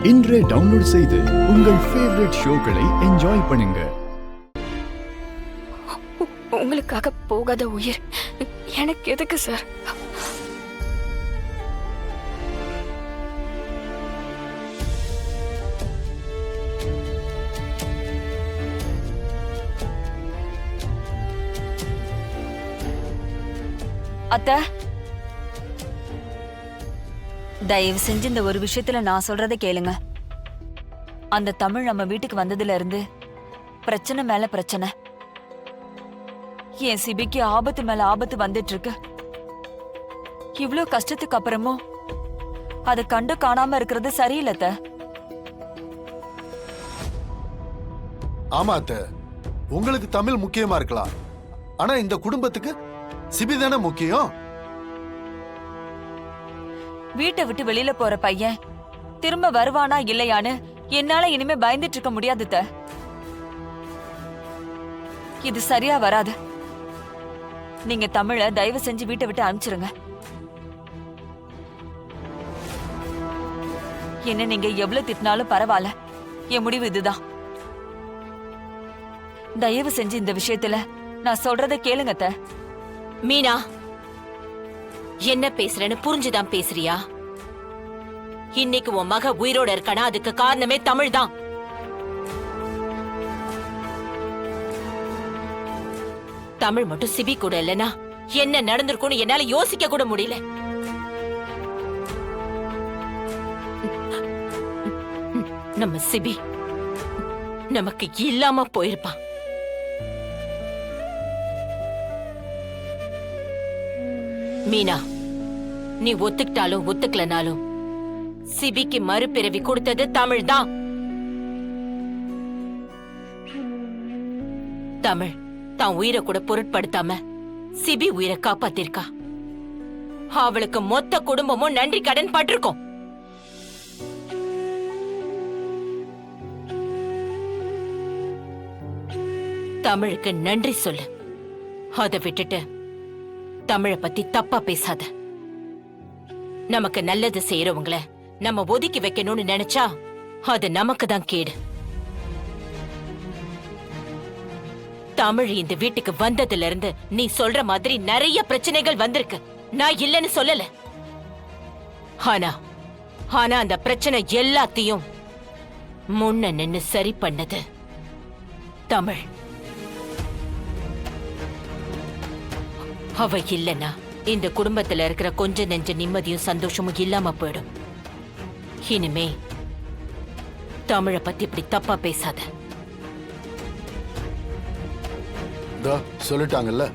இன்றே டவுன்லோட் செய்து உங்கள் ஃபேவரட் ஷோக்களை என்ஜாய் பண்ணுங்க. உங்களுக்காக போகாத உயிர் எனக்கு எதுக்கு சார்? அத்தை, தயவு செஞ்சு இந்த ஒரு விஷயத்துல நான் சொல்றதை கேளுங்க. அந்த தமிழ் நம்ம வீட்டுக்கு வந்ததுல இருந்து பிரச்சனை மேல பிரச்சனை. என் சிபிக்கு ஆபத்து மேல ஆபத்து வந்துட்டு இருக்கு. இவ்ளோ கஷ்டத்துக்கு அப்புறமும் அதை கண்டு காணாம இருக்கிறது சரியில்லை அத்தை. ஆமா அத்தை, உங்களுக்கு தமிழ் முக்கியமா இருக்கலாம், ஆனா இந்த குடும்பத்துக்கு சிபி தானே முக்கியம். வீட்டை விட்டு வெளியில போற பையன் திரும்ப வருவானா இல்லையான்னு என்னால இனிமே பயந்துட்டு இருக்க முடியாது அத்தை. இது சரியா வராது. நீங்க தமிழ தயவு செஞ்சு வீட்டை விட்டு அனுப்பிச்சிருங்க. என்ன நீங்க எவ்வளவு திட்டினாலும் பரவாயில்ல, என் முடிவு இதுதான். தயவு செஞ்சு இந்த விஷயத்துல நான் சொல்றதை கேளுங்க அத்தை. மீனா, என்ன பேசுறேன்னு புரிஞ்சுதான் பேசுறியா? இன்னைக்கு உன் மக உயிரோட இருக்கானா அதுக்கு காரணமே தமிழ் தான். தமிழ் மட்டும் சிபி கூட இல்லனா என்ன நடந்திருக்கும்னு என்னால யோசிக்க கூட முடியல. நம்ம சிபி நமக்கு இல்லாம போயிருப்பான். மீனா, நீ ஒத்துக்கிட்டாலும் ஒத்துக்கலனாலும் சிபிக்கு மறுபிறவி கொடுத்தது தமிழ் தான். தமிழ் தான் உயிரை கூட பொருட்படுத்தாம சிபி உயிரை காப்பாத்திருக்கா. அவளுக்கு மொத்த குடும்பமும் நன்றி கடன் பட்டிருக்கோம். தமிழுக்கு நன்றி சொல்லு. அதை விட்டுட்டு தமிழை பத்தி தப்பா பேசாத. நமக்கு நல்லது செய்யறவங்கள நம்ம ஒதுக்கி வைக்கணும்னு நினைச்சா அது நமக்கு தான் கேடு. தமிழ் இந்த வீட்டுக்கு வந்ததுல இருந்து நீ சொல்ற மாதிரி நிறைய பிரச்சனைகள் வந்திருக்கு. நான் இல்லைன்னு சொல்லல. ஆனா அந்த பிரச்சனை எல்லாத்தையும் முன்ன நின்னு சரி பண்ணது தமிழ். அவ இல்லனா இந்த குடும்பத்துல இருக்கிற கொஞ்ச நெஞ்ச நிம்மதியும் சந்தோஷமும் இல்லாம போயிடும். இனிமே தமிழை பத்தி இப்படி தப்பா பேசாத. சொல்லிட்டாங்கல்ல,